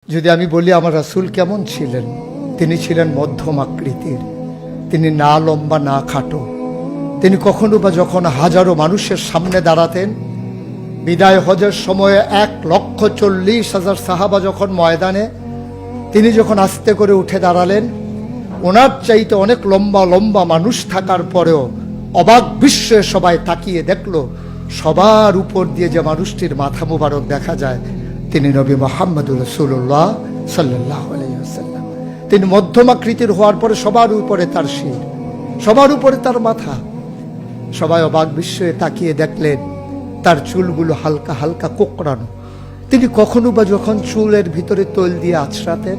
যদি আমি বলি আমার রাসূল কেমন ছিলেন, তিনি ছিলেন মধ্যম আকৃতির, তিনি না লম্বা না খাটো। তিনি কখনো বা যখন হাজারো মানুষের সামনে দাঁড়াতেন, বিদায় হজের সময়ে 1,40,000 সাহাবা যখন ময়দানে, তিনি যখন আস্তে করে উঠে দাঁড়ালেন, ওনার চাইতে অনেক লম্বা লম্বা মানুষ থাকার পরেও অবাক বিস্ময়ে সবাই তাকিয়ে দেখল, সবার উপর দিয়ে যে মানুষটির মাথা মুবারক দেখা যায়, তিনি নবী মুহাম্মদুর রাসূলুল্লাহ সাল্লাল্লাহু আলাইহি ওয়াসাল্লাম। তিনি মধ্যম আকৃতির হওয়ার পরে সবার উপরে তার শির, সবার উপরে তার মাথা। সবাই অবাক বিস্ময়ে তাকিয়ে দেখলেন তার চুলগুলো হালকা হালকা কোঁকড়ানো। তিনি কখনো বা যখন চুলের ভিতরে তৈল দিয়ে আছড়াতেন,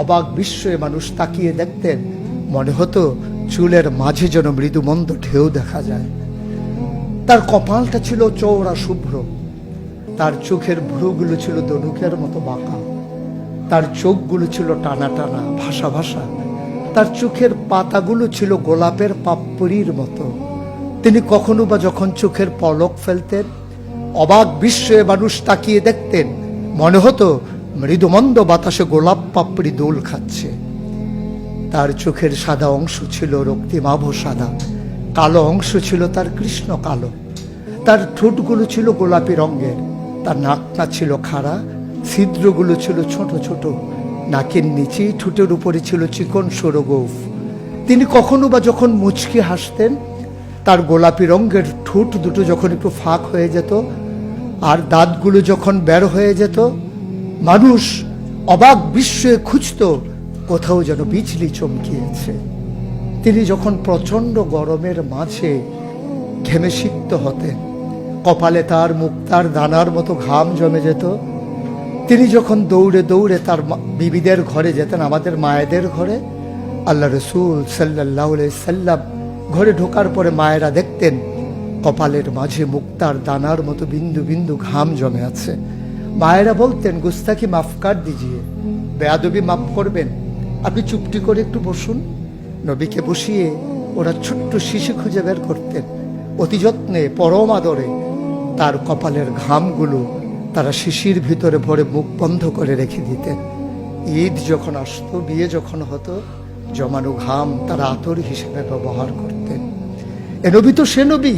অবাক বিস্ময়ে মানুষ তাকিয়ে দেখতেন, মনে হতো চুলের মাঝে যেন মৃদুমন্দ ঢেউ দেখা যায়। তার কপালটা ছিল চওড়া শুভ্র, তার চোখের ভ্রুগুলো ছিল ধনুকের মতো বাঁকা, তার চোখগুলো ছিল টানা টানা ভাসা ভাসা, তার চোখের পাতাগুলো ছিল গোলাপের পাপড়ির মতো। তিনি কখনো বা যখন চোখের পলক ফেলতেন, অবাক বিস্ময়ে মানুষ তাকিয়ে দেখতেন, মনে হতো মৃদুমন্দ বাতাসে গোলাপ পাপড়ি দোল খাচ্ছে। তার চোখের সাদা অংশ ছিল রক্তিমাভ সাদা, কালো অংশ ছিল তার কৃষ্ণ কালো। তার ঠোঁটগুলো ছিল গোলাপি রঙের, তার নাকটা ছিল খাড়া, ছিদ্রগুলো ছিল ছোট ছোট, নাকের নিচেই ঠোঁটের উপরে ছিল চিকন সরু গোঁফ। তিনি কখনো বা যখন মুচকি হাসতেন, তার গোলাপি রঙের ঠোঁট দুটো যখন একটু ফাঁক হয়ে যেত আর দাঁতগুলো যখন বের হয়ে যেত, মানুষ অবাক বিস্ময়ে খুঁজত কোথাও যেন বিজলি চমকিয়েছে। তিনি যখন প্রচণ্ড গরমের মাঝে ঘেমে সিক্ত হতেন, কপালে তার মুক্তার দানার মতো ঘাম জমে যেত। তিনি যখন দৌড়ে দৌড়ে তার বিবিদের ঘরে যেতেন, আমাদের মায়েদের ঘরে, আল্লাহ রাসূল সাল্লাল্লাহু আলাইহি সাল্লাম ঘরে ঢোকার পরে মায়েরা দেখতেন কপালের মাঝে মুক্তার দানার মতো বিন্দু বিন্দু ঘাম জমে আছে। মায়েরা বলতেন, গুস্তাকি মাফ কর দিজিয়ে, বেয়াদবি মাফ করবেন, আপনি চুপটি করে একটু বসুন। নবীকে বসিয়ে ওরা ছোট্ট শিশু খুঁজে বের করতেন, অতি যত্নে পরম আদরে তার কপালের ঘামগুলো তারা শিশির ভিতরে ভরে মুখ বন্ধ করে রেখে দিতেন। ঈদ যখন আসতো, বিয়ে যখন হতো, জমানো ঘাম তারা আতর হিসেবে ব্যবহার করতেন। এ নবী তো সে নবী,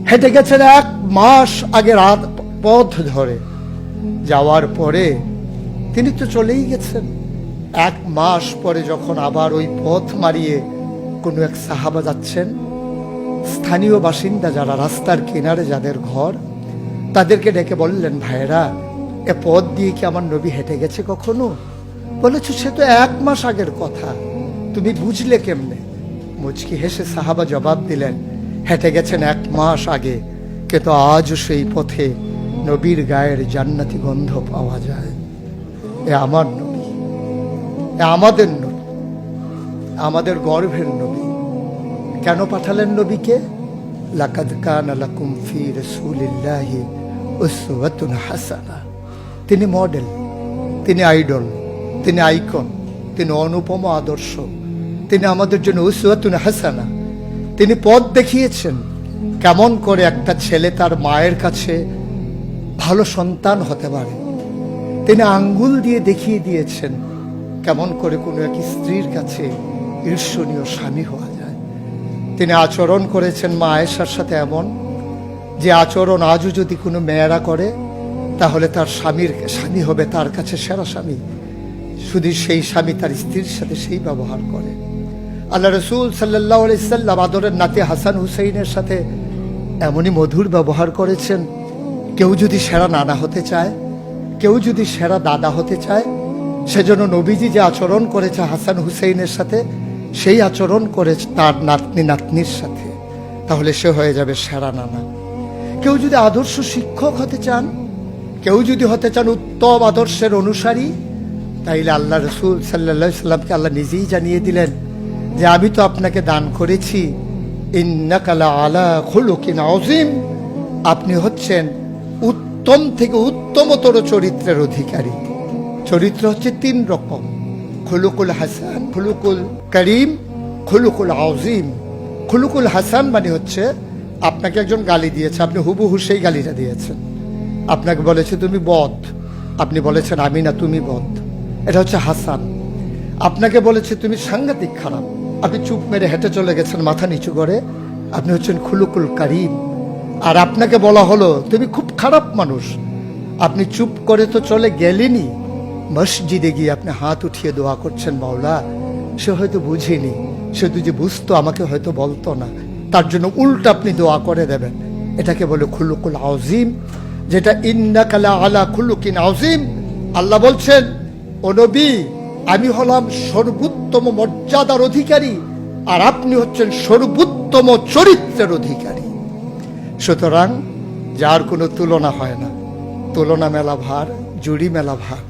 হেঁটে গেছেন 1 মাস আগে রাত পথ ধরে, যাওয়ার পরে তিনি তো চলেই গেছেন। 1 মাস পরে যখন আবার ওই পথ মারিয়ে কোনো এক সাহাবা যাচ্ছেন, স্থানীয় বাসিন্দা যারা রাস্তার কিনারে যাদের ঘর, তাদেরকে ডেকে বললেন, ভাইরা, এ পথ দিয়ে কি আমার নবী হেঁটে গেছে কখনো? বলেছ, সে তো 1 মাস আগের কথা, তুমি বুঝলে কেমনে? মুচকি হেসে সাহাবা জবাব দিলেন, হেঁটে গেছেন 1 মাস আগে, কিন্তু আজও সেই পথে নবীর গায়ের জান্নাতি গন্ধ পাওয়া যায়। এ আমার নবী, এ আমাদের নবী, আমাদের গর্ভের নবী। কেন পাঠালেন নবীকে? লাকাদ কানা লাকুম ফি রাসূলিল্লাহি উসওয়াতুন হাসানাহ। তিনি মডেল, তিনি আইডল, তিনি আইকন, তিনি অনুপম আদর্শ, তিনি আমাদের জন্য উসওয়াতুন হাসানাহ। তিনি পথ দেখিয়েছেন কেমন করে একটা ছেলে তার মায়ের কাছে ভালো সন্তান হতে পারে। তিনি আঙ্গুল দিয়ে দেখিয়ে দিয়েছেন কেমন করে কোনো এক স্ত্রীর কাছে ঈর্ষণীয় স্বামী হওয়া যায়। তিনি আচরণ করেছেন মা আয়েশার সাথে এমন যে আচরণ আজও যদি কোনো মেয়েরা করে, তাহলে তার স্বামী হবে তার কাছে সেরা স্বামী। শুধু সেই স্বামী তার স্ত্রীর সাথে সেই ব্যবহার করে। আল্লাহ রাসূল সাল্লাল্লাহু আলাইহি সাল্লাম আদরের নাতি হাসান হুসাইনের সাথে এমনই মধুর ব্যবহার করেছেন। কেউ যদি সেরা নানা হতে চায়, কেউ যদি সেরা দাদা হতে চায়, সেজন্য নবীজি যে আচরণ করেছে হাসান হুসাইনের সাথে, সেই আচরণ করে তার নাতনি নাতনির সাথে, তাহলে সে হয়ে যাবে সেরা নানা। কেউ যদি আদর্শ শিক্ষক হতে চান, কেউ যদি হতে চান উত্তম আদর্শের অনুসারী, তাইলে আল্লাহ রাসূল সাল্লাল্লাহু আলাইহি সাল্লামকে আল্লাহ নিজেই জানিয়ে দিলেন যে আমি তো আপনাকে দান করেছি, ইন্নাকা লাআলা খুলুকিন আযীম, আপনি হচ্ছেন উত্তম থেকে উত্তমতর চরিত্রের অধিকারী। চরিত্র হচ্ছে 3 রকম, খুলুকুল হাসান, খুলুকুল করিম, খুলুকুল আযীম। খুলুকুল হাসান মানে হচ্ছে আপনাকে একজন গালি দিয়েছে, আপনি হুবহু সেই গালিটা দিয়েছেন। আপনাকে বলেছে তুমি বদ, আপনি বলেছেন আমি না, তুমি বদ। এটা হচ্ছে হাসান। আপনাকে বলেছে তুমি সাংঘাতিক খারাপ, আপনি চুপ মেরে হেঁটে চলে গেছেন মাথা নিচু করে, আপনি হচ্ছেন খুলুকুল কারিম। আর আপনাকে বলা হলো তুমি খুব খারাপ মানুষ, আপনি চুপ করে তো চলে গেলেনই, মসজিদে গিয়ে আপনি হাত উঠিয়ে দোয়া করছেন, মাওলা সে হয়তো বুঝেনি, সে যদি বুঝতো আমাকে হয়তো বলতো না, তার জন্য উল্টা আপনি দোয়া করে দেবেন। এটাকে বলে খুলুকুল আযীম, যেটা ইন্নাকা লা আলা খুলুকিন আযীম। আল্লাহ বলছেন, ও নবী, আমি হলাম সর্বোত্তম মর্যাদার অধিকারী, আর আপনি হচ্ছেন সর্বোত্তম চরিত্রের অধিকারী। সুতরাং যার কোনো তুলনা হয় না, তুলনা মেলা ভার, জুড়ি মেলা ভার।